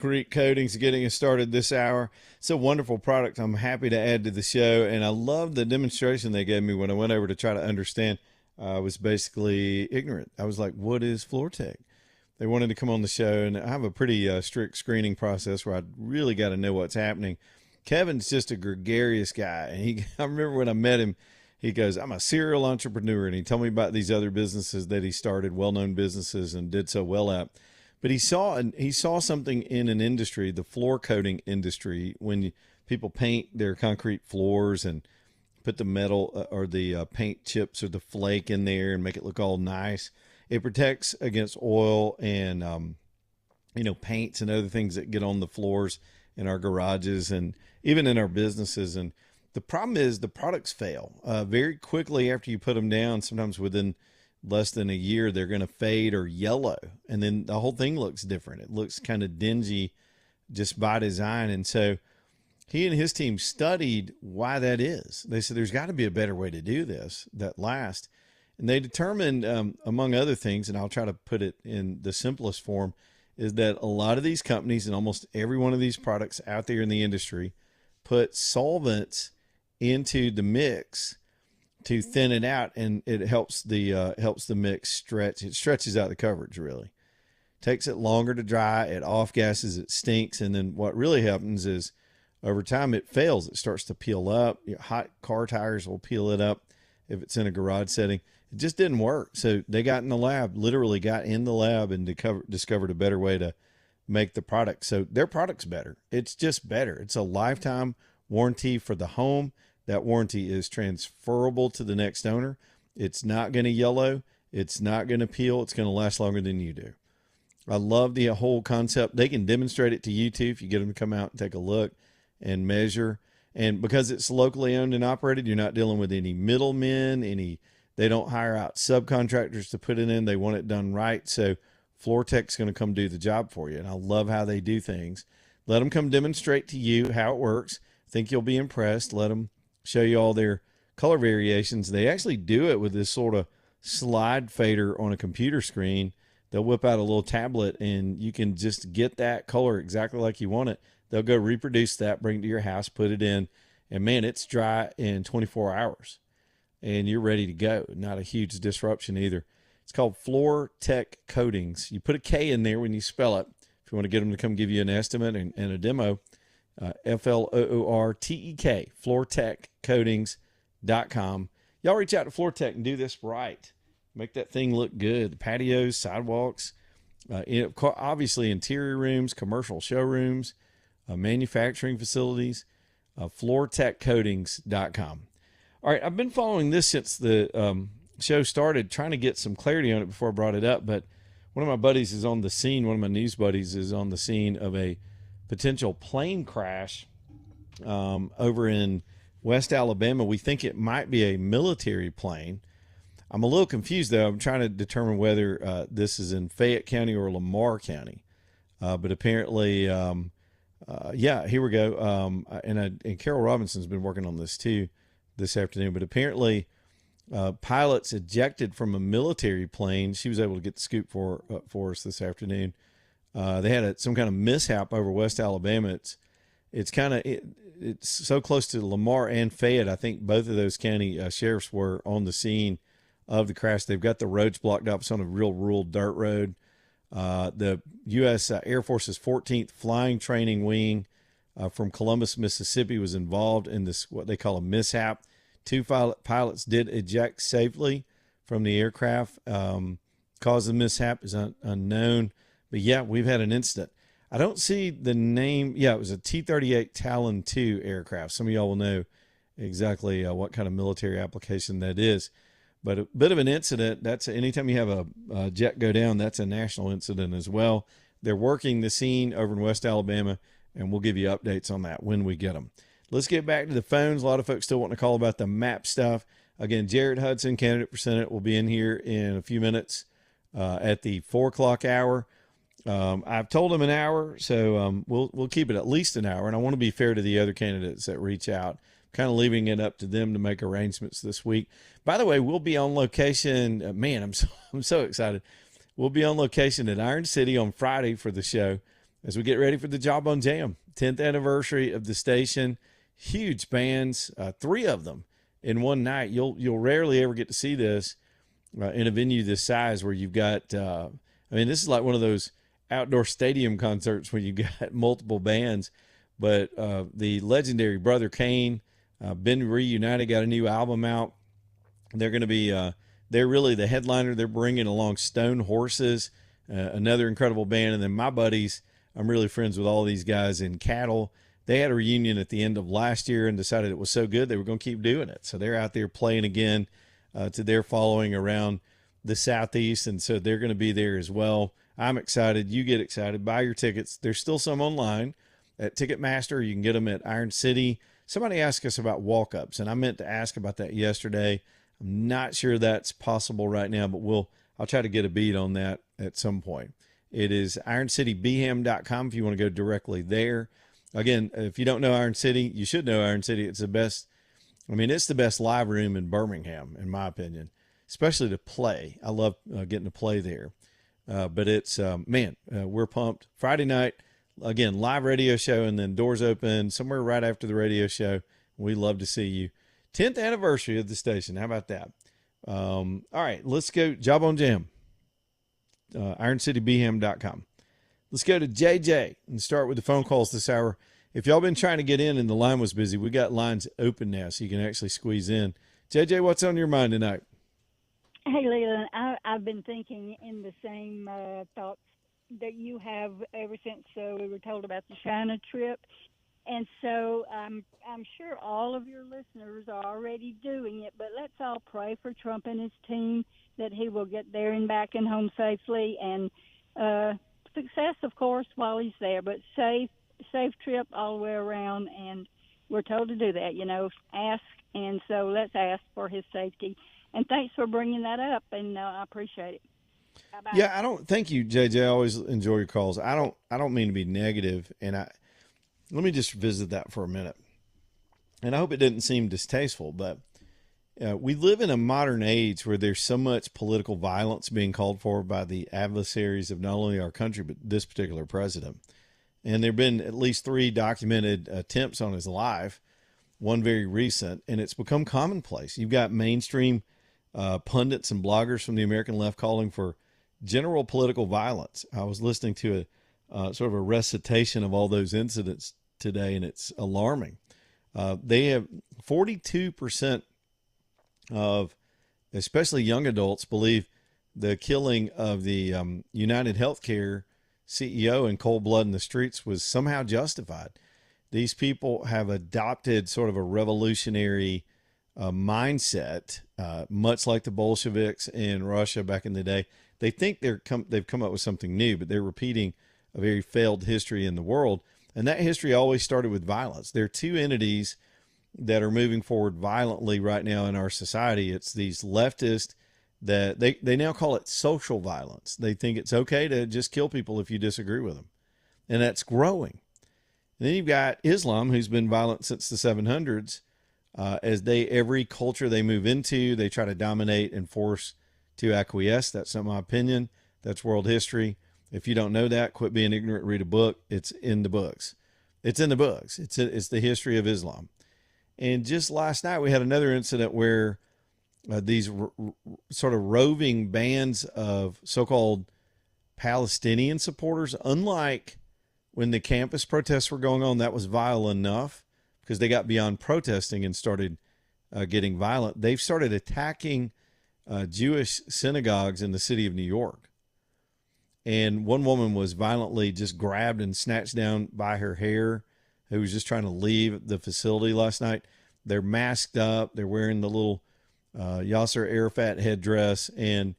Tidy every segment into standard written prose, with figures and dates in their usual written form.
Concrete Coatings getting us started this hour. It's a wonderful product I'm happy to add to the show, and I love the demonstration they gave me when I went over to try to understand. I was basically ignorant. I was like, what is floor tech? They wanted to come on the show, and I have a pretty strict screening process where I really got to know what's happening. Kevin's just a gregarious guy, and I remember when I met him, he goes, I'm a serial entrepreneur, and he told me about these other businesses that he started, well-known businesses, and did so well at. But he saw something in an industry, the floor coating industry, when people paint their concrete floors and put the metal or the paint chips or the flake in there and make it look all nice. It protects against oil and paints and other things that get on the floors in our garages and even in our businesses. And the problem is the products fail very quickly after you put them down. Sometimes within less than a year, they're going to fade or yellow, and then the whole thing looks different. It looks kind of dingy just by design. And so he and his team studied why that is. They said there's got to be a better way to do this that lasts. And they determined, among other things, and I'll try to put it in the simplest form, is that a lot of these companies and almost every one of these products out there in the industry put solvents into the mix to thin it out, and it helps the mix stretch. It stretches out the coverage, really. Takes it longer to dry, it off gases, it stinks, and then what really happens is over time it fails. It starts to peel up. Hot car tires will peel it up if it's in a garage setting. It just didn't work. So they got in the lab, literally got in the lab and discovered a better way to make the product. So their product's better. It's just better. It's a lifetime warranty for the home. That warranty is transferable to the next owner. It's not going to yellow. It's not going to peel. It's going to last longer than you do. I love the whole concept. They can demonstrate it to you too if you get them to come out and take a look and measure. And because it's locally owned and operated, you're not dealing with any middlemen, they don't hire out subcontractors to put it in. They want it done right. So FloorTech's going to come do the job for you. And I love how they do things. Let them come demonstrate to you how it works. Think you'll be impressed. Let them show you all their color variations. They actually do it with this sort of slide fader on a computer screen. They'll whip out a little tablet and you can just get that color exactly like you want it. They'll go reproduce that, bring it to your house, put it in, and man, it's dry in 24 hours and you're ready to go. Not a huge disruption either. It's called Floor Tech Coatings. You put a K in there when you spell it. If you want to get them to come give you an estimate and a demo, FLOORTEK, floortechcoatings.com. Y'all reach out to FloorTech and do this right. Make that thing look good. The patios, sidewalks, obviously interior rooms, commercial showrooms, manufacturing facilities, floortechcoatings.com. All right, I've been following this since the show started, trying to get some clarity on it before I brought it up, but one of my buddies is on the scene, one of my news buddies is on the scene of a potential plane crash over in West Alabama. We think it might be a military plane. I'm a little confused, though. I'm trying to determine whether this is in Fayette County or Lamar County. But apparently, here we go. And Carol Robinson's been working on this, too, this afternoon. But apparently, pilots ejected from a military plane. She was able to get the scoop for us this afternoon. They had some kind of mishap over West Alabama. It's so close to Lamar and Fayette. I think both of those county sheriffs were on the scene of the crash. They've got the roads blocked up. It's on a real rural dirt road. The U.S. Air Force's 14th Flying Training Wing from Columbus, Mississippi was involved in this, what they call a mishap. Two pilots did eject safely from the aircraft. Cause of the mishap is unknown. But yeah, we've had an incident. I don't see the name. Yeah, it was a T-38 Talon II aircraft. Some of y'all will know exactly what kind of military application that is. But a bit of an incident. That's anytime you have a jet go down, that's a national incident as well. They're working the scene over in West Alabama, and we'll give you updates on that when we get them. Let's get back to the phones. A lot of folks still want to call about the MAP stuff. Again, Jared Hudson, candidate for Senate, will be in here in a few minutes at the 4 o'clock hour. I've told him an hour, so we'll keep it at least an hour. And I want to be fair to the other candidates that reach out, kind of leaving it up to them to make arrangements this week. By the way, we'll be on location. Man, I'm so excited. We'll be on location at Iron City on Friday for the show. as we get ready for the Jawbone Jam, 10th anniversary of the station. Huge bands, 3 of them in one night. You'll rarely ever get to see this in a venue this size, where you've got. I mean, this is like one of those outdoor stadium concerts when you've got multiple bands. But the legendary Brother Kane, been reunited, got a new album out. They're going to be. They're really the headliner. They're bringing along Stone Horses, another incredible band, and then my buddies. I'm really friends with all these guys in Cattle. They had a reunion at the end of last year and decided it was so good they were going to keep doing it. So they're out there playing again to their following around the Southeast, and so they're going to be there as well. I'm excited. You get excited. Buy your tickets. There's still some online at Ticketmaster. You can get them at Iron City. Somebody asked us about walk-ups, and I meant to ask about that yesterday. I'm not sure that's possible right now, but I'll try to get a beat on that at some point. It is IronCityBham.com if you want to go directly there. Again, if you don't know Iron City, you should know Iron City. It's the best. I mean, it's the best live room in Birmingham, in my opinion, especially to play. I love getting to play there. But it's, we're pumped. Friday night, again, live radio show, and then doors open somewhere right after the radio show. We love to see you. 10th anniversary of the station. How about that? All right, let's go. Jawbone Jam. IronCityBham.com. Let's go to JJ and start with the phone calls this hour. If y'all been trying to get in and the line was busy, we got lines open now, so you can actually squeeze in. JJ, what's on your mind tonight? Hey, Leland, I've been thinking in the same thoughts that you have ever since we were told about the China trip. And so I'm sure all of your listeners are already doing it, but let's all pray for Trump and his team that he will get there and back and home safely, and success, of course, while he's there, but safe trip all the way around. And we're told to do that, ask. And so let's ask for his safety. And thanks for bringing that up, and I appreciate it. Bye-bye. Yeah, thank you, JJ. I always enjoy your calls. I don't mean to be negative, and let me just visit that for a minute. And I hope it didn't seem distasteful, but we live in a modern age where there's so much political violence being called for by the adversaries of not only our country, but this particular president. And there have been at least 3 documented attempts on his life, one very recent, and it's become commonplace. You've got mainstream pundits and bloggers from the American left calling for general political violence. I was listening to a sort of a recitation of all those incidents today, and it's alarming. They have 42% of especially young adults believe the killing of the United Healthcare CEO in cold blood in the streets was somehow justified. These people have adopted sort of a revolutionary mindset, much like the Bolsheviks in Russia back in the day. They think they've come up with something new, but they're repeating a very failed history in the world. And that history always started with violence. There are 2 entities that are moving forward violently right now in our society. It's these leftists that they now call it social violence. They think it's okay to just kill people if you disagree with them. And that's growing. And then you've got Islam, who's been violent since the 700s. Every culture they move into, they try to dominate and force to acquiesce. That's not my opinion. That's world history. If you don't know that, quit being ignorant, read a book. It's in the books. It's in the books. It's the history of Islam. And just last night, we had another incident where these sort of roving bands of so-called Palestinian supporters, unlike when the campus protests were going on, that was vile enough because they got beyond protesting and started getting violent. They've started attacking Jewish synagogues in the city of New York. And one woman was violently just grabbed and snatched down by her hair, who was just trying to leave the facility last night. They're masked up. They're wearing the little Yasser Arafat headdress. And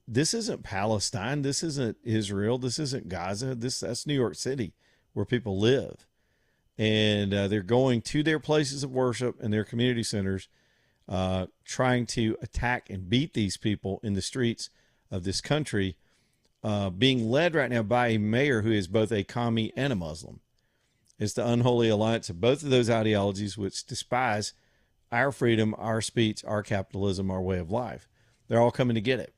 this isn't Palestine. This isn't Israel. This isn't Gaza. That's New York City, where people live. And they're going to their places of worship and their community centers, trying to attack and beat these people in the streets of this country, being led right now by a mayor who is both a commie and a Muslim. It's the unholy alliance of both of those ideologies, which despise our freedom, our speech, our capitalism, our way of life. They're all coming to get it.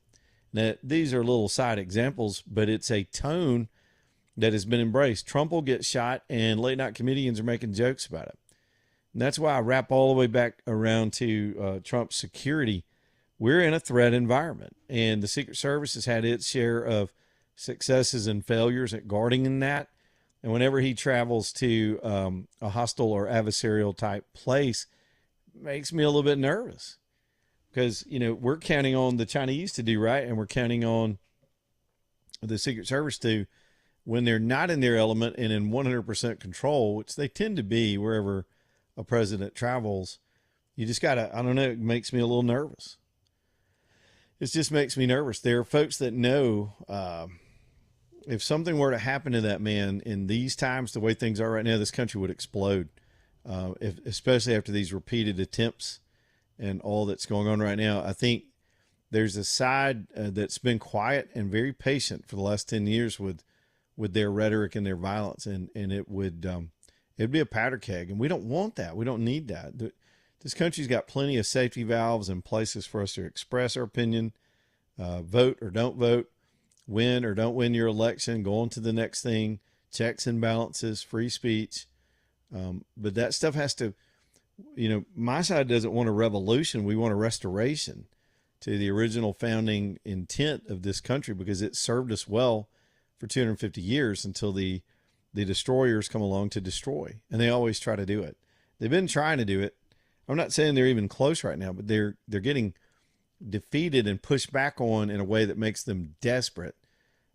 Now, these are little side examples, but it's a tone that has been embraced. Trump will get shot, and late night comedians are making jokes about it. And that's why I wrap all the way back around to Trump's security. We're in a threat environment, and the Secret Service has had its share of successes and failures at guarding in that. And whenever he travels to a hostile or adversarial type place, it makes me a little bit nervous because, we're counting on the Chinese to do right, and we're counting on the Secret Service to, when they're not in their element and in 100% control, which they tend to be wherever a president travels, you just gotta, I don't know, it makes me a little nervous. It just makes me nervous. There are folks that know if something were to happen to that man in these times, the way things are right now, this country would explode, especially after these repeated attempts and all that's going on right now. I think there's a side that's been quiet and very patient for the last 10 years with their rhetoric and their violence, and it would it'd be a powder keg, and we don't want that. We don't need that. This country's got plenty of safety valves and places for us to express our opinion, vote or don't vote, win or don't win your election, go on to the next thing, checks and balances, free speech. But that stuff has to, my side doesn't want a revolution. We want a restoration to the original founding intent of this country, because it served us well for 250 years until the destroyers come along to destroy. And they always try to do it. They've been trying to do it. I'm not saying they're even close right now, but they're getting defeated and pushed back on in a way that makes them desperate.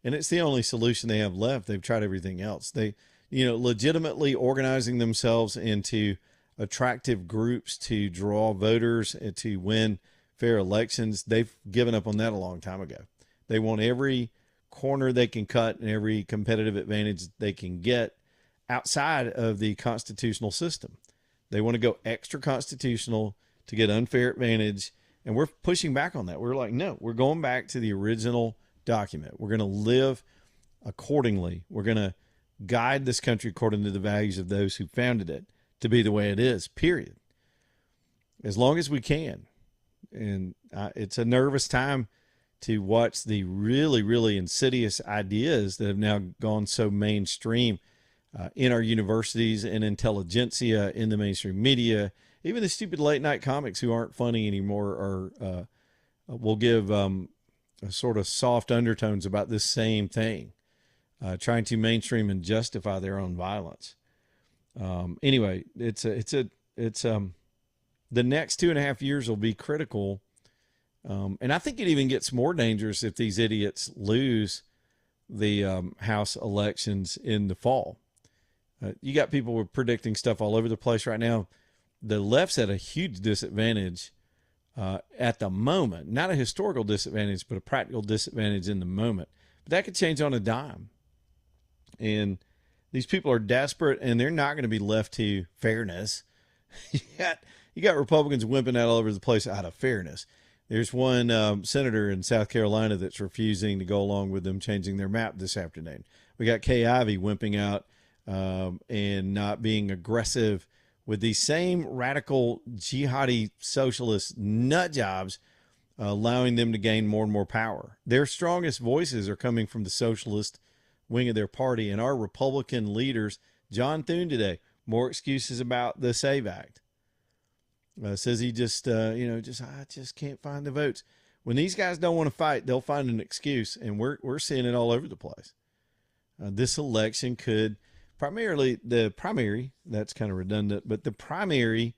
And it's the only solution they have left. They've tried everything else. They, legitimately organizing themselves into attractive groups to draw voters and to win fair elections. They've given up on that a long time ago. They want every corner they can cut and every competitive advantage they can get outside of the constitutional system. They want to go extra constitutional to get unfair advantage. And we're pushing back on that. We're like, no, we're going back to the original document. We're going to live accordingly. We're going to guide this country according to the values of those who founded it to be the way it is, period. As long as we can. And it's a nervous time to watch the really, really insidious ideas that have now gone so mainstream in our universities and intelligentsia, in the mainstream media. Even the stupid late night comics who aren't funny anymore will give sort of soft undertones about this same thing, trying to mainstream and justify their own violence. Anyway, it's the next 2.5 years will be critical. And I think it even gets more dangerous if these idiots lose the House elections in the fall. You got people who are predicting stuff all over the place right now. The left's at a huge disadvantage at the moment. Not a historical disadvantage, but a practical disadvantage in the moment. But that could change on a dime. And these people are desperate, and they're not going to be left to fairness. You got Republicans wimping out all over the place out of fairness. There's one senator in South Carolina that's refusing to go along with them changing their map this afternoon. We got Kay Ivey wimping out and not being aggressive with these same radical jihadi socialist nut jobs, allowing them to gain more and more power. Their strongest voices are coming from the socialist wing of their party, and our Republican leaders, John Thune today, more excuses about the SAVE Act. Says he just, I just can't find the votes. When these guys don't want to fight, they'll find an excuse, and we're seeing it all over the place. This election could primarily, the primary, that's kind of redundant, but the primary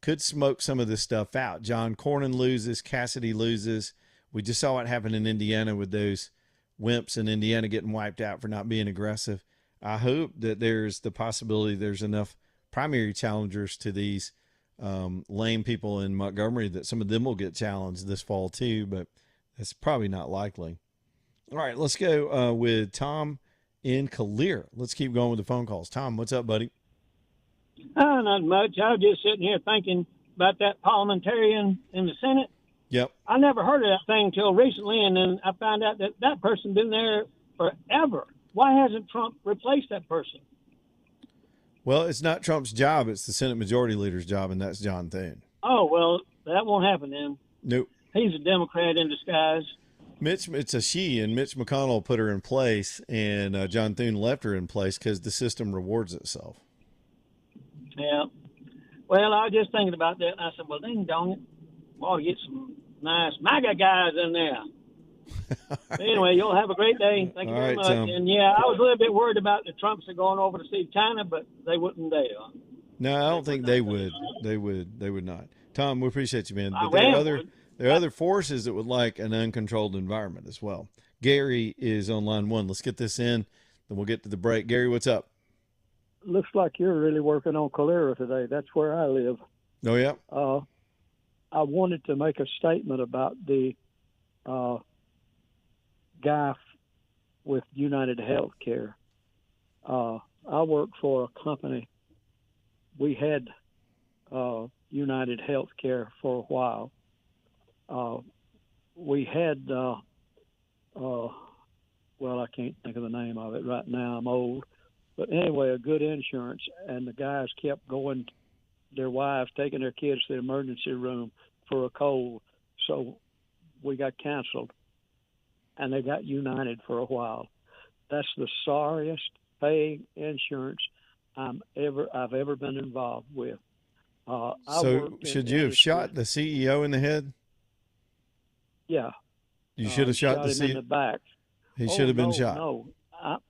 could smoke some of this stuff out. John Cornyn loses, Cassidy loses. We just saw what happened in Indiana with those wimps in Indiana getting wiped out for not being aggressive. I hope that there's the possibility there's enough primary challengers to these lame people in Montgomery that some of them will get challenged this fall too, but that's probably not likely. All right, let's go with Tom in Callear. Let's keep going with the phone calls. Tom, what's up, buddy? Not much. I was just sitting here thinking about that parliamentarian in the Senate. Yep. I never heard of that thing until recently, and then I found out that that person been there forever. Why hasn't Trump replaced that person? Well, it's not Trump's job. It's the Senate Majority Leader's job, and that's John Thune. Oh, well, that won't happen then. Nope. He's a Democrat in disguise. It's a she, and Mitch McConnell put her in place, and John Thune left her in place because the system rewards itself. Yeah. Well, I was just thinking about that, and I said, well, ding dong it. Well, get some nice MAGA guys in there. Anyway, you'll have a great day. Thank you All very right, much. Tom. And yeah, I was a little bit worried about the Trumps are going over to see China, but they wouldn't dare. No, I don't think they would. They would not. Tom, we appreciate you, man. But Iran would. there are other forces that would like an uncontrolled environment as well. Gary is on line one. Let's get this in, then we'll get to the break. Gary, what's up? Looks like you're really working on cholera today. That's where I live. Oh yeah. I wanted to make a statement about the guy with United Healthcare. I work for a company. We had United Healthcare for a while. We had, well, I can't think of the name of it right now. I'm old. But anyway, a good insurance, and the guys kept going, their wives taking their kids to the emergency room for a cold. So we got canceled, and they got United for a while. That's the sorriest paying insurance I've ever been involved with. So should you have shot the CEO in the head? Yeah. You should have shot the him in the CEO. back. He should have been shot.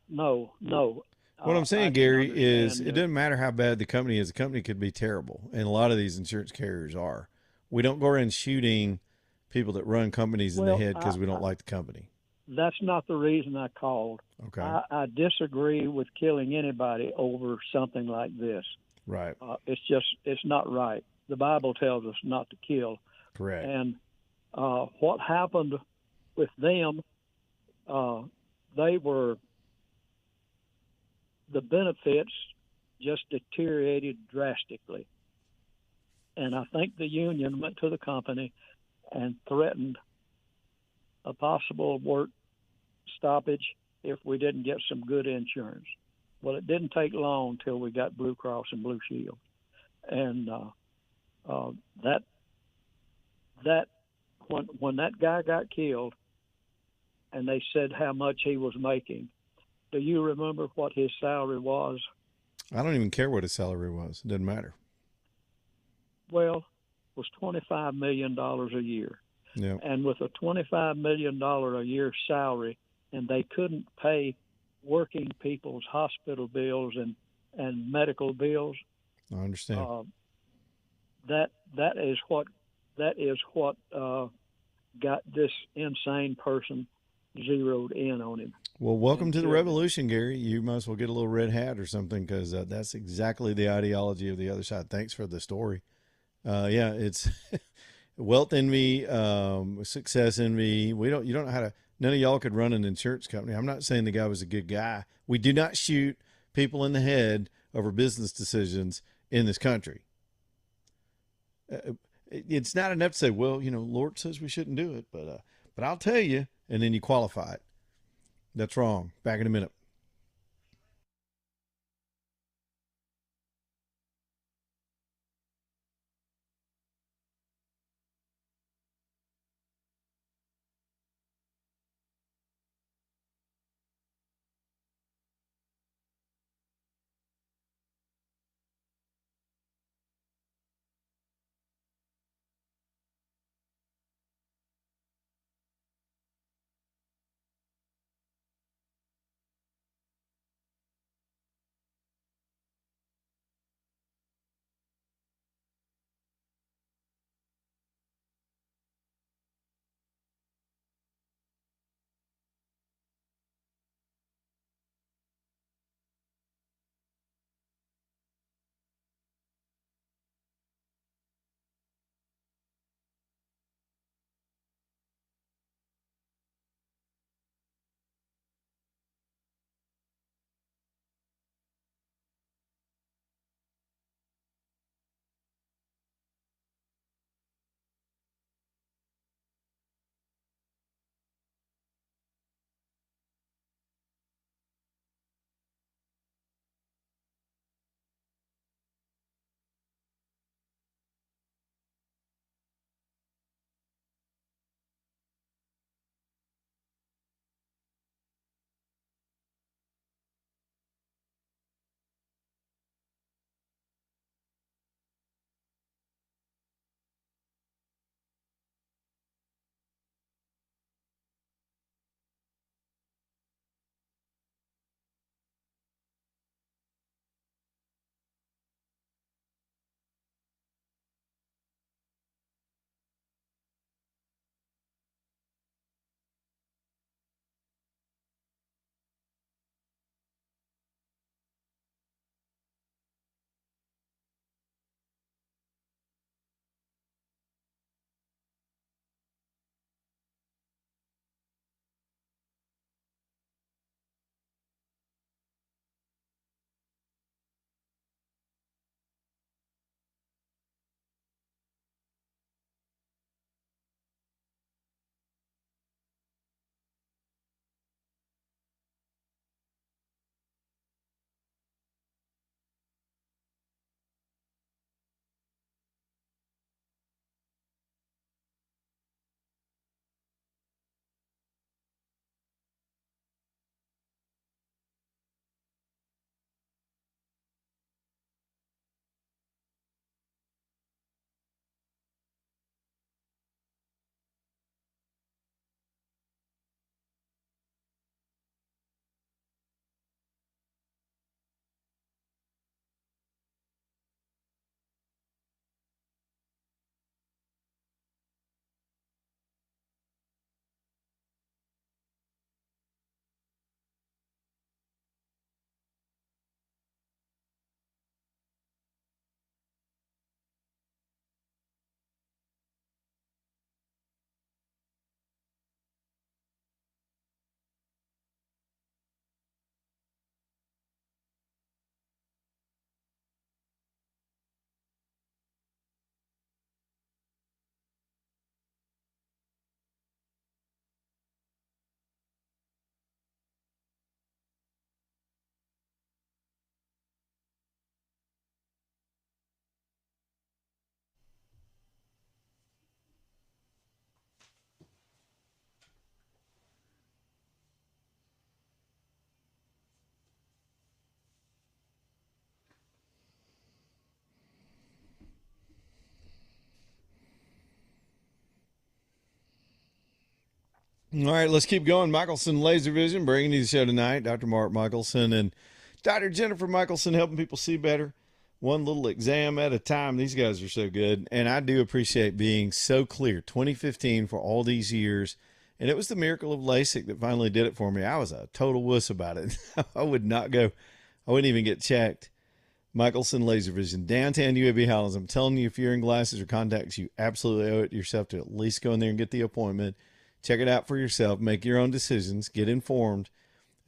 No. What I'm saying, Gary, is it doesn't matter how bad the company is. The company could be terrible, and a lot of these insurance carriers are. We don't go around shooting people that run companies in the head because we don't like the company. That's not the reason I called. Okay. I disagree with killing anybody over something like this. Right. It's not right. The Bible tells us not to kill. Correct. And what happened with them, the benefits just deteriorated drastically. And I think the union went to the company and threatened a possible work stoppage if we didn't get some good insurance. Well, it didn't take long till we got Blue Cross and Blue Shield. And when that guy got killed and they said how much he was making, do you remember what his salary was? I don't even care what his salary was. It doesn't matter. Well, it was $25 million a year. Yeah. And with a $25 million a year salary, and they couldn't pay working people's hospital bills and medical bills. I understand. That is what got this insane person zeroed in on him. Well, welcome to the revolution, Gary. You might as well get a little red hat or something, because that's exactly the ideology of the other side. Thanks for the story. Yeah, it's wealth envy, success envy. You don't know how to. None of y'all could run an insurance company. I'm not saying the guy was a good guy. We do not shoot people in the head over business decisions in this country. It's not enough to say, well, Lord says we shouldn't do it, but I'll tell you, and then you qualify it. That's wrong. Back in a minute. All right, let's keep going. Michelson Laser Vision bringing you the show tonight. Dr. Mark Michelson and Dr. Jennifer Michelson helping people see better, one little exam at a time. These guys are so good, and I do appreciate being so clear. 2015 for all these years, and it was the miracle of LASIK that finally did it for me. I was a total wuss about it. I would not go. I wouldn't even get checked. Michelson Laser Vision, downtown UAB Highlands. I'm telling you, if you're in glasses or contacts, you absolutely owe it to yourself to at least go in there and get the appointment. Check it out for yourself. Make your own decisions. Get informed,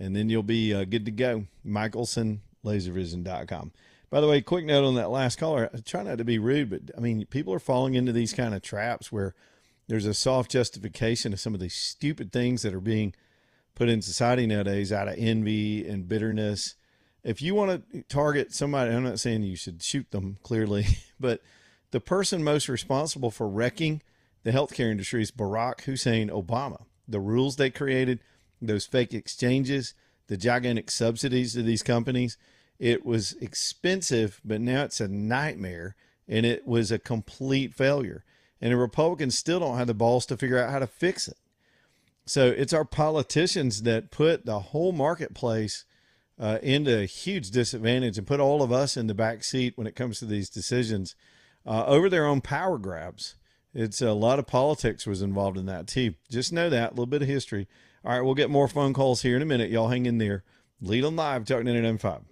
and then you'll be good to go. MichelsonLaserVision.com. By the way, quick note on that last caller. I try not to be rude, but, I mean, people are falling into these kind of traps where there's a soft justification of some of these stupid things that are being put in society nowadays out of envy and bitterness. If you want to target somebody, I'm not saying you should shoot them clearly, but the person most responsible for wrecking the healthcare industry is Barack Hussein Obama. The rules they created, those fake exchanges, the gigantic subsidies to these companies, it was expensive, but now it's a nightmare, and it was a complete failure. And the Republicans still don't have the balls to figure out how to fix it. So it's our politicians that put the whole marketplace into a huge disadvantage and put all of us in the back seat when it comes to these decisions over their own power grabs. It's a lot of politics was involved in that too. Just know that, a little bit of history. All right, we'll get more phone calls here in a minute. Y'all hang in there. Lead on Live, Talk 99.5.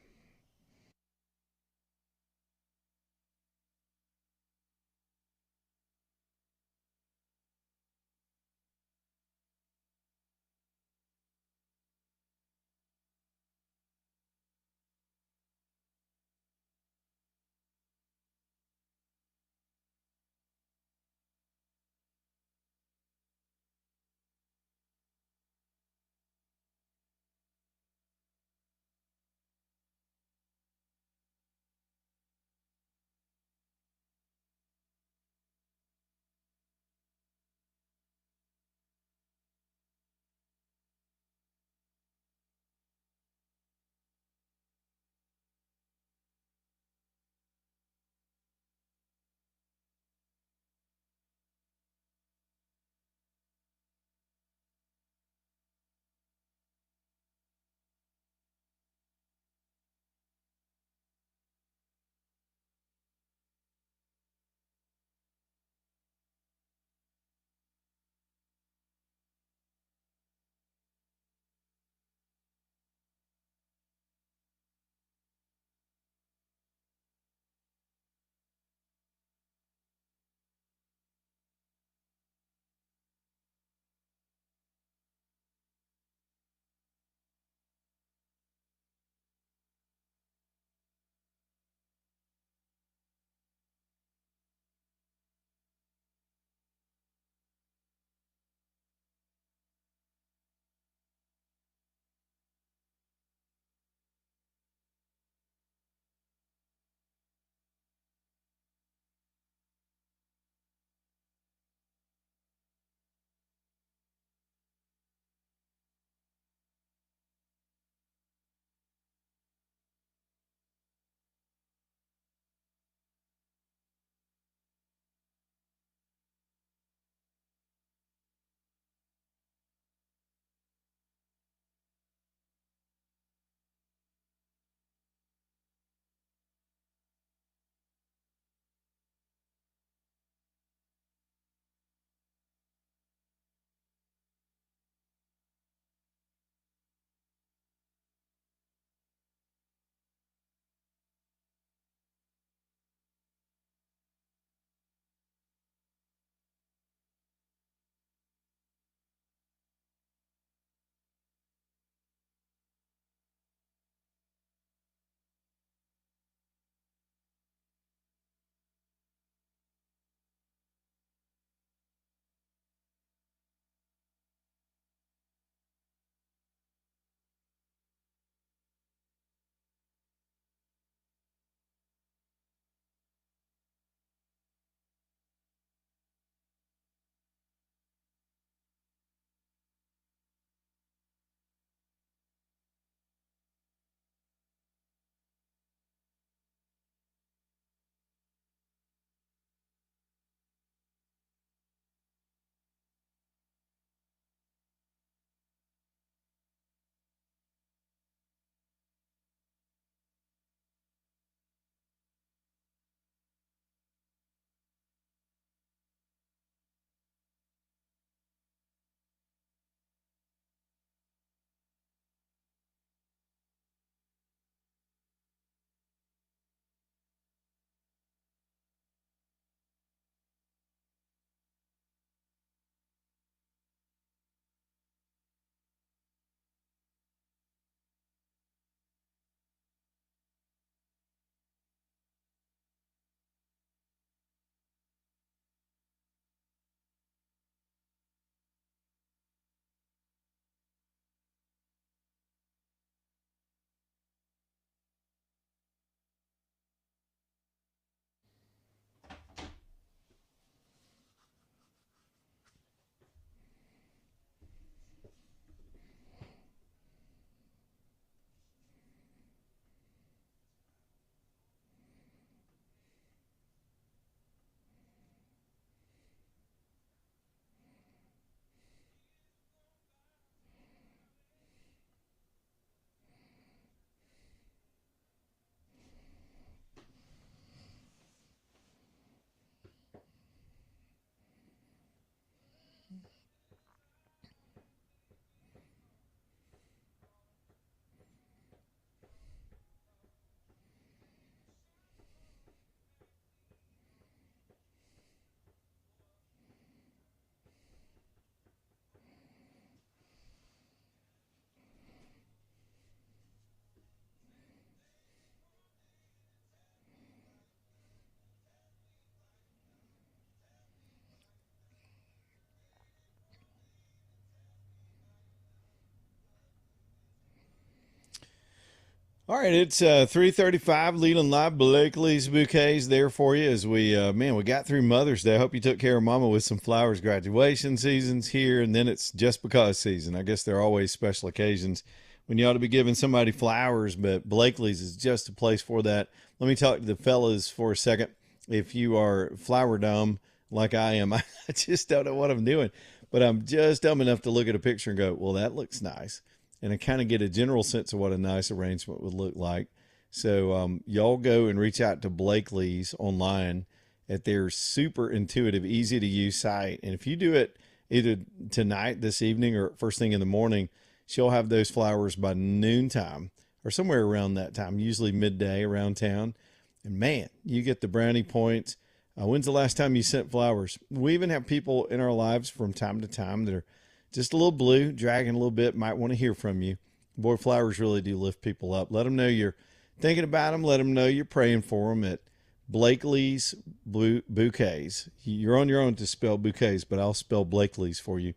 All right, it's 3:35. Leland Live, Blakely's Bouquets there for you as we we got through Mother's Day. I hope you took care of Mama with some flowers. Graduation season's here, and then it's just because season. I guess there are always special occasions when you ought to be giving somebody flowers, but Blakely's is just a place for that. Let me talk to the fellas for a second. If you are flower dumb like I am, I just don't know what I'm doing, but I'm just dumb enough to look at a picture and go, well, that looks nice. And I kind of get a general sense of what a nice arrangement would look like. So y'all go and reach out to Blakely's online at their super intuitive, easy to use site. And if you do it either tonight, this evening, or first thing in the morning, she'll have those flowers by noontime or somewhere around that time, usually midday around town. And man, you get the brownie points. When's the last time you sent flowers? We even have people in our lives from time to time that are just a little blue, dragging a little bit, might want to hear from you. Boy, flowers really do lift people up. Let them know you're thinking about them. Let them know you're praying for them at Blakely's Bouquets. You're on your own to spell bouquets, but I'll spell Blakely's for you.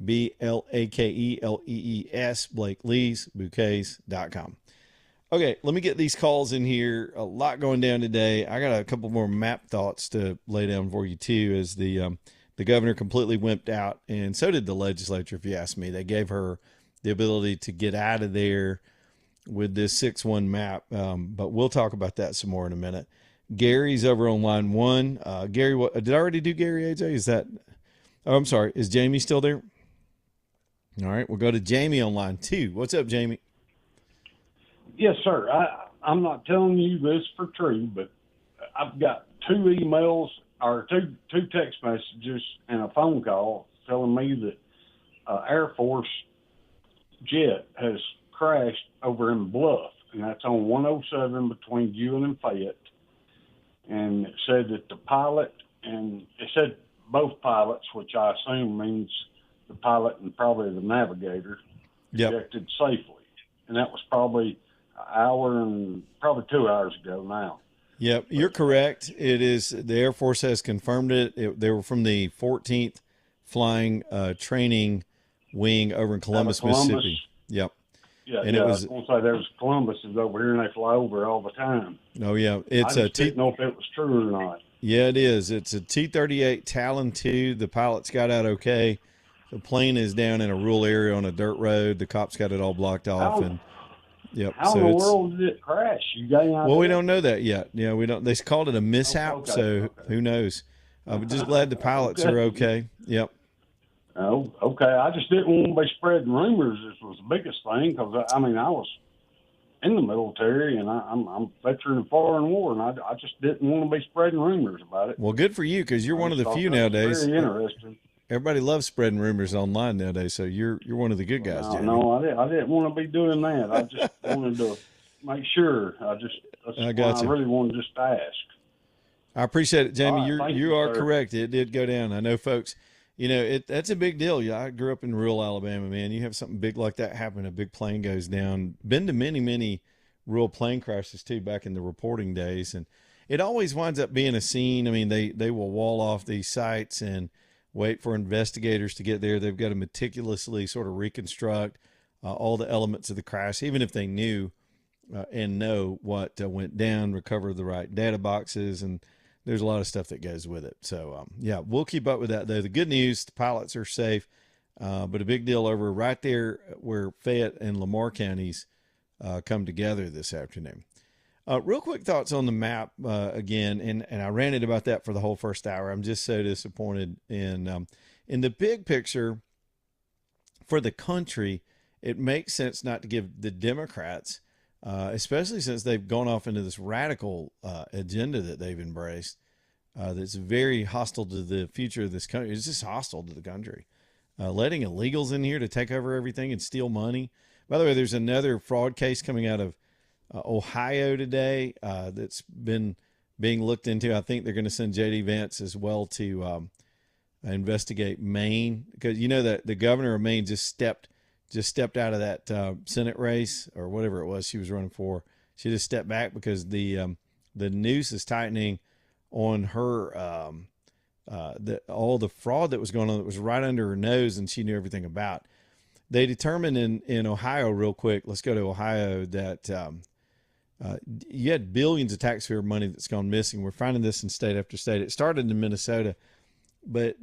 Blakelees, Blakely's Bouquets.com. Okay, let me get these calls in here. A lot going down today. I got a couple more map thoughts to lay down for you, too, as the governor completely wimped out, and so did the legislature, if you ask me. They gave her the ability to get out of there with this 6-1 map, but we'll talk about that some more in a minute. Gary's over on line 1. Gary, did I already do Gary, AJ? I'm sorry. Is Jamie still there? All right, we'll go to Jamie on line 2. What's up, Jamie? Yes, sir. I'm not telling you this for true, but I've got 2 emails or two text messages and a phone call telling me that Air Force jet has crashed over in Bluff, and that's on 107 between Ewan and Fayette. And it said that the pilot, and it said both pilots, which I assume means the pilot and probably the navigator, ejected safely. And that was probably an hour and probably 2 hours ago now. Yep, you're correct. It is, the Air Force has confirmed it. They were from the 14th Flying Training Wing over in Columbus, Mississippi. Yep. Yeah, and it was, I was going to say there's Columbus is over here, and they fly over all the time. Oh, yeah. It's I didn't know if it was true or not. Yeah, it is. It's a T-38 Talon II. The pilots got out okay. The plane is down in a rural area on a dirt road. The cops got it all blocked off. How in the world did it crash? You got any idea? Well, we don't know that yet. Yeah, we don't. They called it a mishap, who knows? I'm just glad the pilots are okay. Yep. Oh, okay. I just didn't want to be spreading rumors. This was the biggest thing because I was in the military and I'm a veteran of foreign war, and I just didn't want to be spreading rumors about it. Well, good for you, because you're one of the few nowadays. Very interesting. Everybody loves spreading rumors online nowadays, so you're one of the good guys, Jamie. No, I didn't want to be doing that. I just wanted to make sure. I really wanted just to ask. I appreciate it, Jamie. Right, you are sir. correct. It did go down. I know, folks. That's a big deal. Yeah, I grew up in rural Alabama, man. You have something big like that happen, a big plane goes down. Been to many, many rural plane crashes too back in the reporting days, and it always winds up being a scene. I mean, they will wall off these sites and wait for investigators to get there. They've got to meticulously sort of reconstruct all the elements of the crash, even if they knew and know what went down, recover the right data boxes, and there's a lot of stuff that goes with it. So, yeah, we'll keep up with that, though. The good news, the pilots are safe, but a big deal over right there where Fayette and Lamar counties come together this afternoon. Real quick thoughts on the map again, and I ranted about that for the whole first hour. I'm just so disappointed in the big picture for the country. It makes sense not to give the Democrats, especially since they've gone off into this radical agenda that they've embraced that's very hostile to the future of this country. It's just hostile to the country. Letting illegals in here to take over everything and steal money. By the way, there's another fraud case coming out of Ohio today that's been being looked into. I think they're going to send J.D. Vance as well to investigate Maine, because you know that the governor of Maine just stepped out of that Senate race or whatever it was she was running for. She just stepped back because the noose is tightening on her all the fraud that was going on that was right under her nose and she knew everything about. They determined in Ohio, real quick, let's go to Ohio, that You had billions of taxpayer money that's gone missing. We're finding this in state after state. It started in Minnesota, but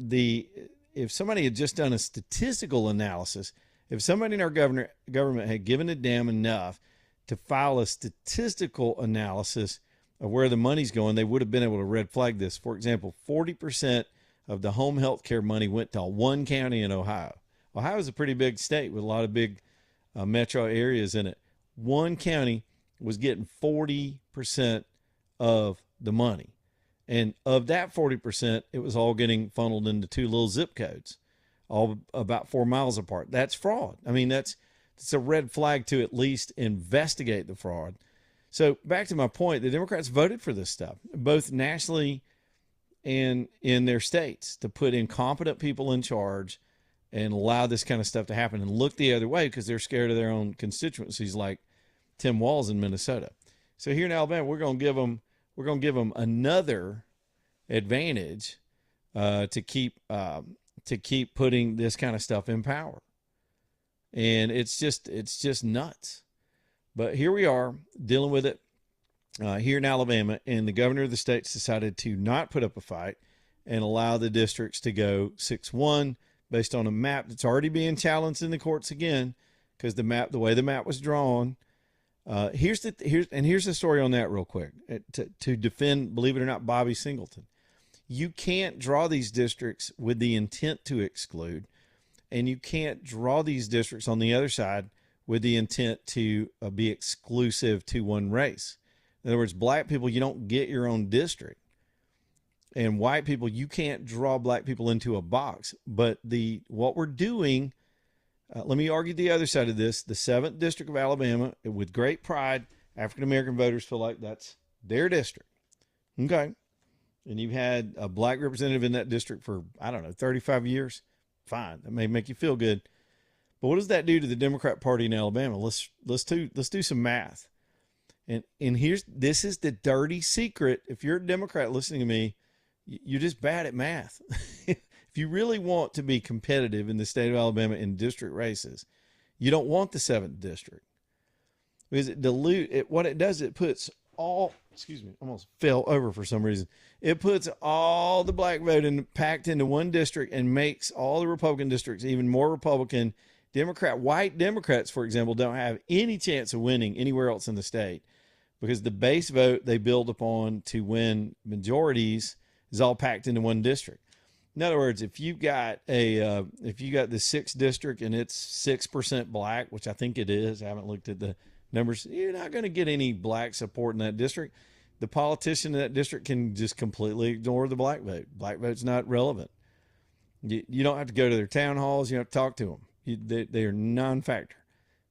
if somebody had just done a statistical analysis, if somebody in our government had given a damn enough to file a statistical analysis of where the money's going, they would have been able to red flag this. For example, 40% of the home health care money went to one county in Ohio. Ohio is a pretty big state with a lot of big metro areas in it. One county was getting 40% of the money. And of that 40%, it was all getting funneled into two little zip codes, all about 4 miles apart. That's fraud. I mean, it's a red flag to at least investigate the fraud. So back to my point, the Democrats voted for this stuff, both nationally and in their states, to put incompetent people in charge and allow this kind of stuff to happen and look the other way because they're scared of their own constituencies, like Tim Walz in Minnesota. So here in Alabama, we're going to give them another advantage to keep putting this kind of stuff in power. And it's just nuts. But here we are dealing with it here in Alabama, and the governor of the state decided to not put up a fight and allow the districts to go 6-1 based on a map that's already being challenged in the courts again because the way the map was drawn. Here's the story on that real quick to defend, believe it or not, Bobby Singleton. You can't draw these districts with the intent to exclude, and you can't draw these districts on the other side with the intent to be exclusive to one race. In other words, black people, you don't get your own district. And white people, you can't draw black people into a box. But what we're doing, let me argue the other side of this. The 7th District of Alabama, with great pride, African-American voters feel like that's their district. Okay. And you've had a black representative in that district for, 35 years. Fine. That may make you feel good. But what does that do to the Democrat Party in Alabama? Let's do some math. And this is the dirty secret. If you're a Democrat listening to me, you're just bad at math. If you really want to be competitive in the state of Alabama in district races, you don't want the 7th district because what it does, it puts all, almost fell over for some reason. It puts all the black vote packed into one district and makes all the Republican districts even more Republican. White Democrats, for example, don't have any chance of winning anywhere else in the state because the base vote they build upon to win majorities is all packed into one district. In other words, if you got the 6th district and it's 6% black, which I think it is, I haven't looked at the numbers, you're not going to get any black support in that district. The politician in that district can just completely ignore the black vote. Black vote's not relevant. You don't have to go to their town halls. You don't have to talk to them. They are non-factor.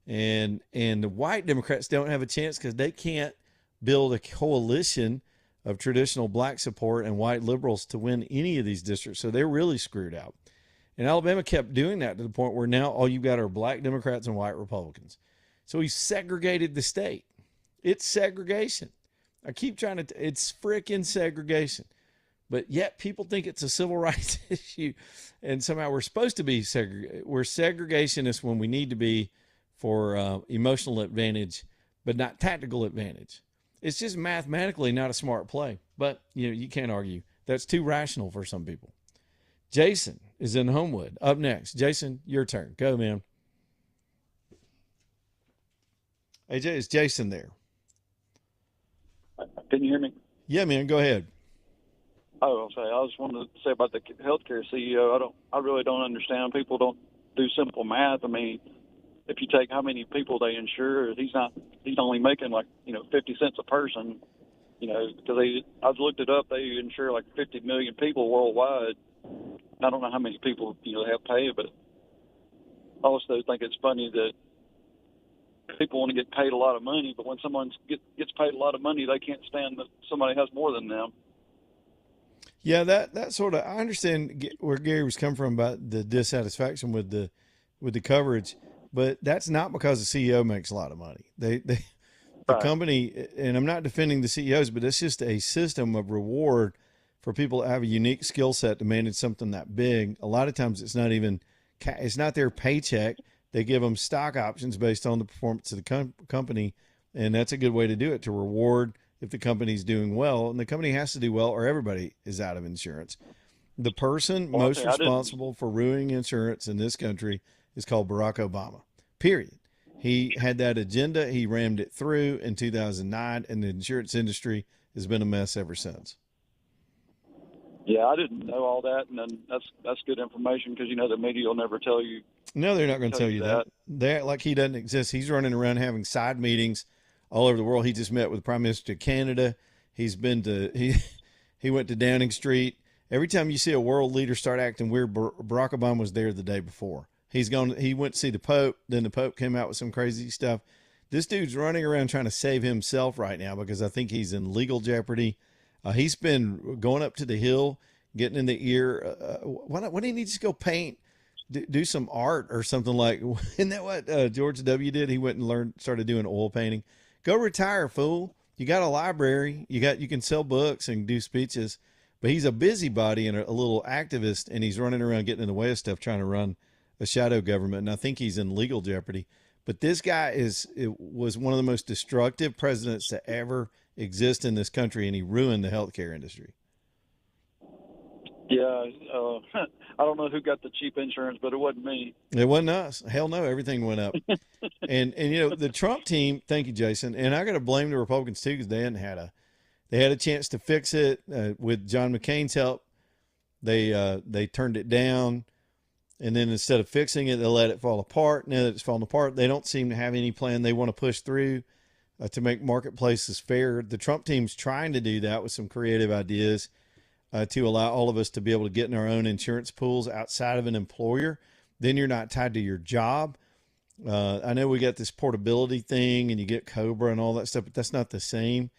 And the white Democrats don't have a chance because they can't build a coalition of traditional black support and white liberals to win any of these districts. So they're really screwed out. And Alabama kept doing that to the point where now all you've got are black Democrats and white Republicans. So he segregated the state. It's segregation. I keep trying to, it's freaking segregation. But yet people think it's a civil rights issue. And somehow we're supposed to be we're segregationists when we need to be for emotional advantage, but not tactical advantage. It's just mathematically not a smart play. But you can't argue. That's too rational for some people. Jason is in Homewood. Up next. Jason, your turn. Go, man. Hey, is Jason there? Can you hear me? Yeah, man. Go ahead. Oh, okay. I just wanted to say about the healthcare CEO. I really don't understand. People don't do simple math. I mean, if you take how many people they insure, he's only making 50 cents a person. Because I've looked it up. They insure 50 million people worldwide. I don't know how many people they have paid, but I also think it's funny that people want to get paid a lot of money, but when someone gets paid a lot of money, they can't stand that somebody has more than them. Yeah, that sort of, I understand where Gary was coming from about the dissatisfaction with the coverage, but that's not because the CEO makes a lot of money. The company, and I'm not defending the CEOs, but it's just a system of reward for people that have a unique skill set to manage something that big. A lot of times it's not their paycheck. They give them stock options based on the performance of the company And that's a good way to do it, to reward if the company's doing well. And the company has to do well or everybody is out of insurance. The person Well, most responsible for ruining insurance in this country is called Barack Obama, period. He had that agenda. He rammed it through in 2009, and the insurance industry has been a mess ever since. Yeah, I didn't know all that, and then that's good information because the media will never tell you. No, they're not going to tell you that. They act like he doesn't exist. He's running around having side meetings all over the world. He just met with the Prime Minister of Canada. He's been to he went to Downing Street. Every time you see a world leader start acting weird, Barack Obama was there the day before. He went to see the Pope. Then the Pope came out with some crazy stuff. This dude's running around trying to save himself right now because I think he's in legal jeopardy. He's been going up to the Hill, getting in the ear. Why didn't he just go paint, do some art or something like? Isn't that what George W. did? He went and started doing oil painting. Go retire, fool. You got a library. You can sell books and do speeches. But he's a busybody and a little activist, and he's running around getting in the way of stuff, trying to run a shadow government. And I think he's in legal jeopardy. But this guy was one of the most destructive presidents to ever exist in this country, and he ruined the healthcare industry. Yeah, I don't know who got the cheap insurance, but it wasn't me. It wasn't us. Hell no, everything went up. and the Trump team. Thank you, Jason. And I got to blame the Republicans too because they had a chance to fix it with John McCain's help. They turned it down. And then instead of fixing it, they let it fall apart. Now that it's falling apart, they don't seem to have any plan they want to push through to make marketplaces fair. The Trump team's trying to do that with some creative ideas to allow all of us to be able to get in our own insurance pools outside of an employer. Then you're not tied to your job. I know we got this portability thing and you get COBRA and all that stuff, but that's not the same.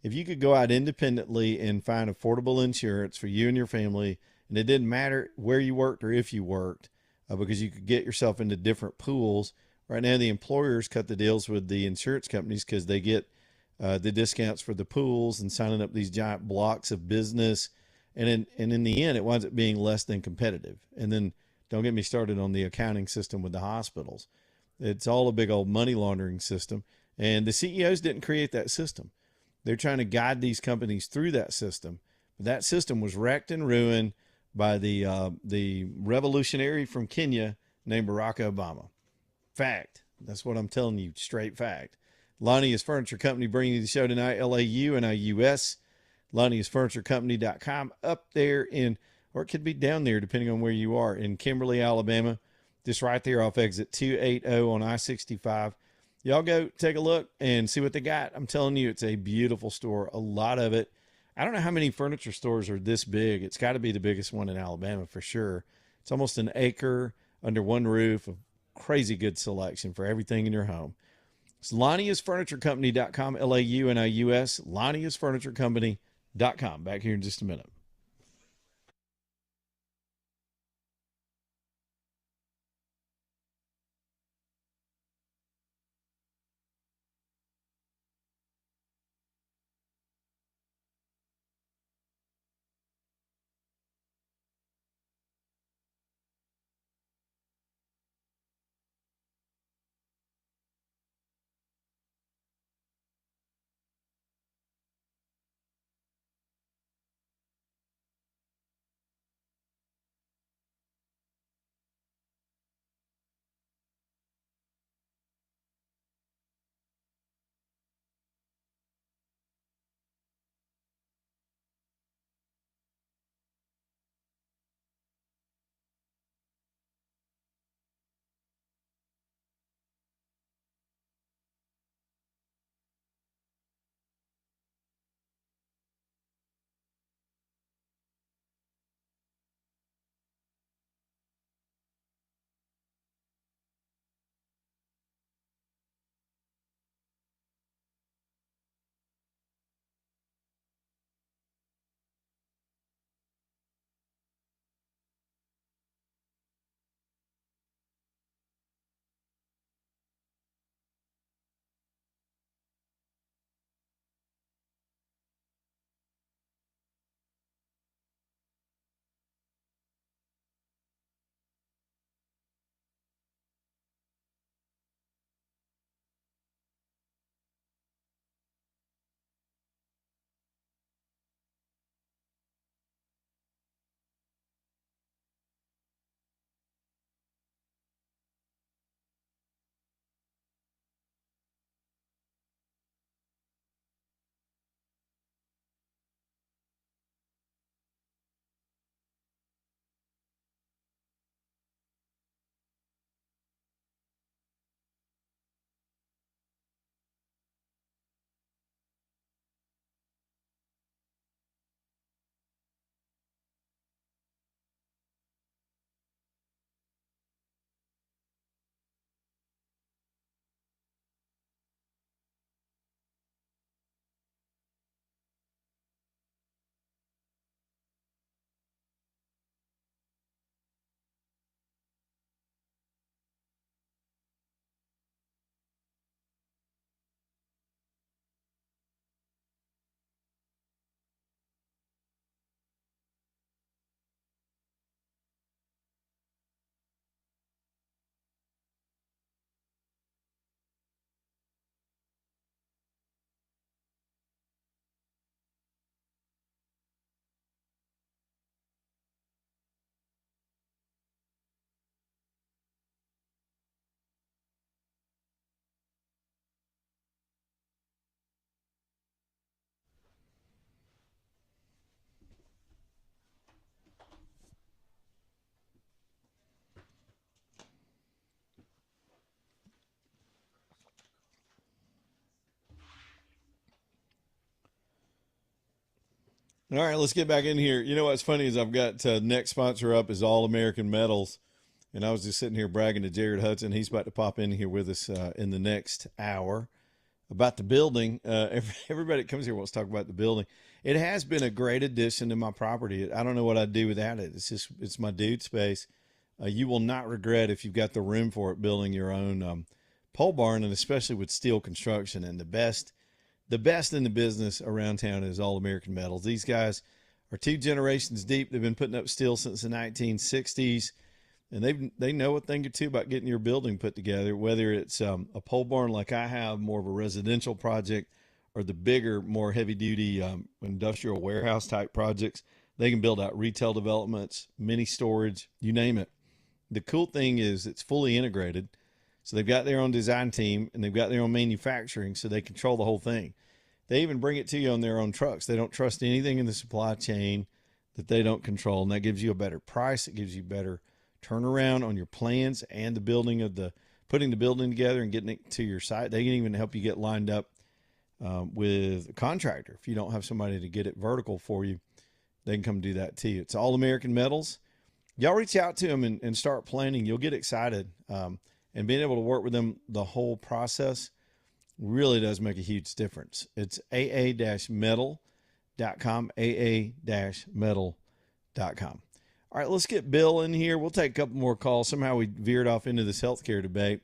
If you could go out independently and find affordable insurance for you and your family, and it didn't matter where you worked or if you worked, because you could get yourself into different pools. Right now, the employers cut the deals with the insurance companies because they get the discounts for the pools and signing up these giant blocks of business. And in the end, it winds up being less than competitive. And then don't get me started on the accounting system with the hospitals. It's all a big old money laundering system. And the CEOs didn't create that system. They're trying to guide these companies through that system. But that system was wrecked and ruined by the revolutionary from Kenya named Barack Obama. Fact. That's what I'm telling you. Straight fact. Lonnie's Furniture Company bringing you the show tonight. LAUNIUS. Lonnie'sFurnitureCompany.com up there or it could be down there depending on where you are in Kimberly, Alabama. Just right there off exit 280 on I-65. Y'all go take a look and see what they got. I'm telling you, it's a beautiful store. A lot of it. I don't know how many furniture stores are this big. It's got to be the biggest one in Alabama for sure. It's almost an acre under one roof of crazy good selection for everything in your home. It's Lonnie'sFurnitureCompany.com, LAUNIUS, Lonnie'sFurnitureCompany.com. Back here in just a minute. All right, let's get back in here. You know what's funny is I've got next sponsor up is All American Metals, and I was just sitting here bragging to Jared Hudson. He's about to pop in here with us in the next hour about the building. Everybody that comes here wants to talk about the building. It has been a great addition to my property. I don't know what I'd do without it. It's my dude space. You will not regret if you've got the room for it building your own pole barn, and especially with steel construction. And the best in the business around town is All American Metals. These guys are 2 generations deep. They've been putting up steel since the 1960s, and they know a thing or two about getting your building put together, whether it's a pole barn like I have, more of a residential project, or the bigger, more heavy-duty industrial warehouse type projects. They can build out retail developments, mini storage, you name it. The cool thing is it's fully integrated. So they've got their own design team and they've got their own manufacturing, so they control the whole thing. They even bring it to you on their own trucks. They don't trust anything in the supply chain that they don't control, and that gives you a better price. It gives you better turnaround on your plans and putting the building together and getting it to your site. They can even help you get lined up with a contractor. If you don't have somebody to get it vertical for you, they can come do that to you. It's All American Metals. Y'all reach out to them and start planning. You'll get excited. And being able to work with them the whole process really does make a huge difference. It's aa-metal.com, aa-metal.com. All right, let's get Bill in here. We'll take a couple more calls. Somehow we veered off into this healthcare debate,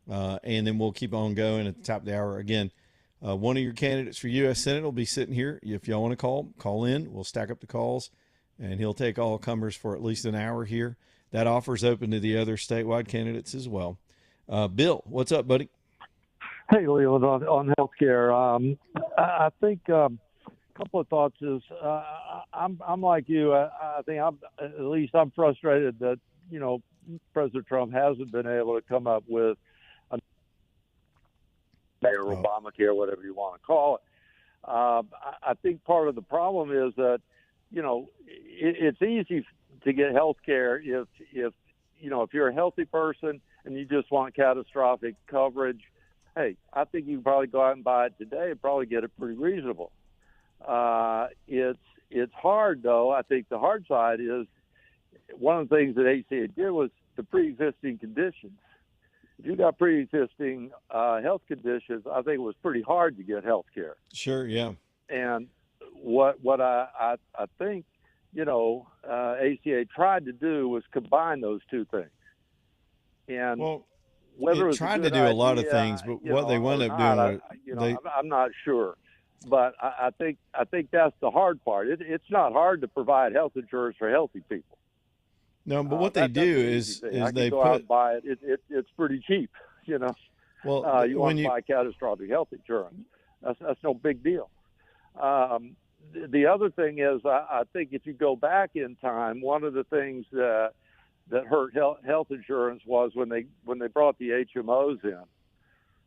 and then we'll keep on going at the top of the hour. Again, one of your candidates for U.S. Senate will be sitting here. If y'all want to call in. We'll stack up the calls, and he'll take all comers for at least an hour here. That offer's open to the other statewide candidates as well. Bill, what's up, buddy? Hey, Leland, on healthcare. I think a couple of thoughts is I'm like you. I think I'm frustrated that President Trump hasn't been able to come up with a or Obamacare, whatever you want to call it. I think part of the problem is that it's easy to get health care if you're a healthy person and you just want catastrophic coverage. Hey, I think you can probably go out and buy it today and probably get it pretty reasonable. It's hard, though. I think the hard side is one of the things that ACA did was the pre-existing conditions. If you got pre-existing health conditions, I think it was pretty hard to get health care. Sure, yeah. And what I think, ACA tried to do was combine those two things. And whether it tried to do a lot of things, but what they wound up doing, I'm not sure. But I think that's the hard part. It's not hard to provide health insurance for healthy people. No, but what they do is they go out and buy it. It's pretty cheap, Well, you want to buy catastrophic health insurance. That's no big deal. The other thing is, I think if you go back in time, one of the things that hurt health insurance was when they brought the HMOs in.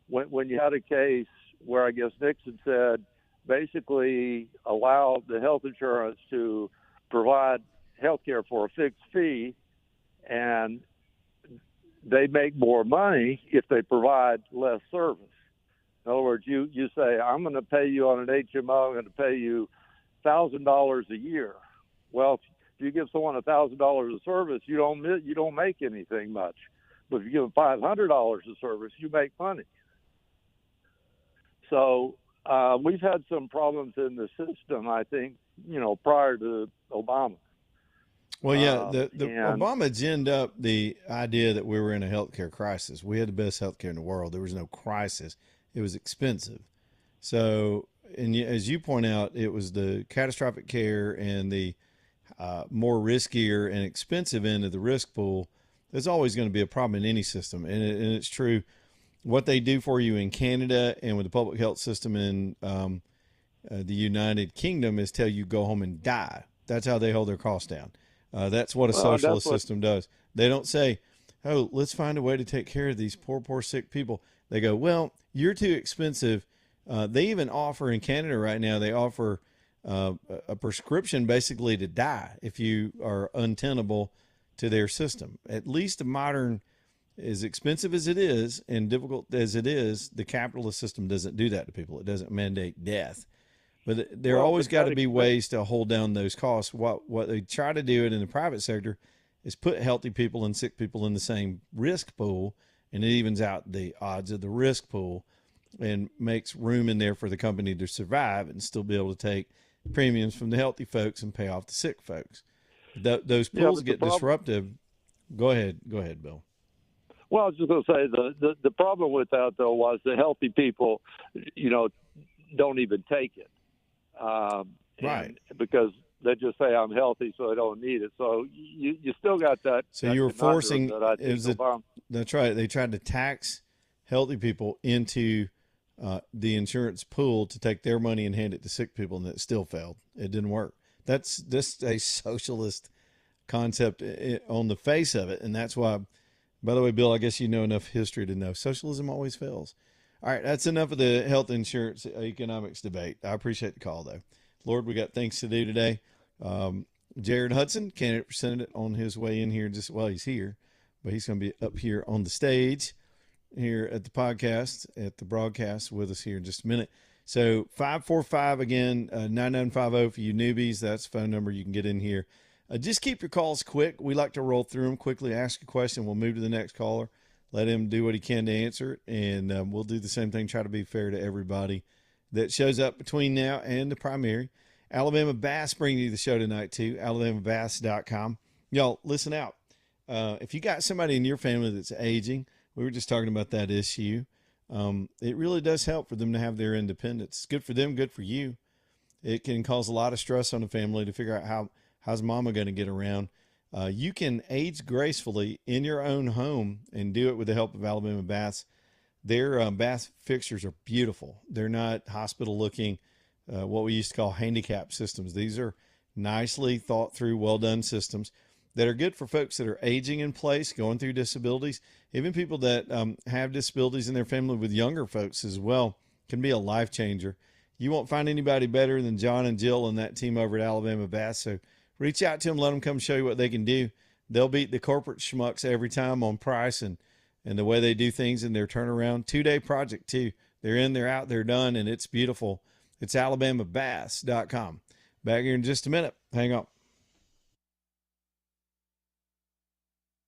When you had a case where I guess Nixon said, basically allow the health insurance to provide health care for a fixed fee, and they make more money if they provide less service. In other words, you say, I'm going to pay you on an HMO, I'm going to pay you $1,000 a year. Well, if you give someone $1,000 of service, you don't make anything much. But if you give them $500 of service, you make money. So we've had some problems in the system, I think, prior to Obama. Well, yeah, the Obama ginned up the idea that we were in a healthcare crisis. We had the best healthcare in the world. There was no crisis. It was expensive. So, and as you point out, it was the catastrophic care and the more riskier and expensive end of the risk pool. There's always going to be a problem in any system. And it's true. What they do for you in Canada and with the public health system in the United Kingdom is tell you go home and die. That's how they hold their costs down. That's what a socialist system does. They don't say, oh, let's find a way to take care of these poor, sick people. They go, well, you're too expensive. They even offer in Canada right now, they offer a prescription basically to die if you are untenable to their system. At least a modern, as expensive as it is and difficult as it is, the capitalist system doesn't do that to people. It doesn't mandate death. But there always got to be ways to hold down those costs. What they try to do it in the private sector is put healthy people and sick people in the same risk pool, and it evens out the odds of the risk pool and makes room in there for the company to survive and still be able to take premiums from the healthy folks and pay off the sick folks. Those pools get disruptive. Go ahead, Bill. Well, I was just going to say the problem with that, though, was the healthy people, don't even take it. Right. Because they just say I'm healthy, so I don't need it. So you still got that. So you were forcing. That's right. They tried to tax healthy people into the insurance pool to take their money and hand it to sick people, and it still failed. It didn't work. That's just a socialist concept on the face of it, and that's why. By the way, Bill, I guess you know enough history to know socialism always fails. All right, that's enough of the health insurance economics debate. I appreciate the call, though. Lord, we got things to do today. Jared Hudson, candidate for Senate, on his way in here. He's here, but he's going to be up here on the stage here at the podcast, at the broadcast with us here in just a minute. So 545, again, 9950 for you newbies. That's the phone number you can get in here. Just keep your calls quick. We like to roll through them quickly, ask a question. We'll move to the next caller, let him do what he can to answer it, and we'll do the same thing, try to be fair to everybody that shows up between now and the primary. Alabama Bass bringing you the show tonight, too, alabamabass.com. Y'all, listen out. If you got somebody in your family that's aging, we were just talking about that issue, it really does help for them to have their independence. It's good for them, good for you. It can cause a lot of stress on the family to figure out how's mama going to get around. You can age gracefully in your own home and do it with the help of Alabama Bass. Their bath fixtures are beautiful. They're not hospital-looking, what we used to call handicap systems. These are nicely thought-through, well-done systems that are good for folks that are aging in place, going through disabilities. Even people that have disabilities in their family with younger folks as well can be a life changer. You won't find anybody better than John and Jill and that team over at Alabama Bass. So reach out to them, let them come show you what they can do. They'll beat the corporate schmucks every time on price and the way they do things in their turnaround. 2-day project, too. They're in, they're out, they're done, and it's beautiful. It's alabamabass.com. Back here in just a minute. Hang on.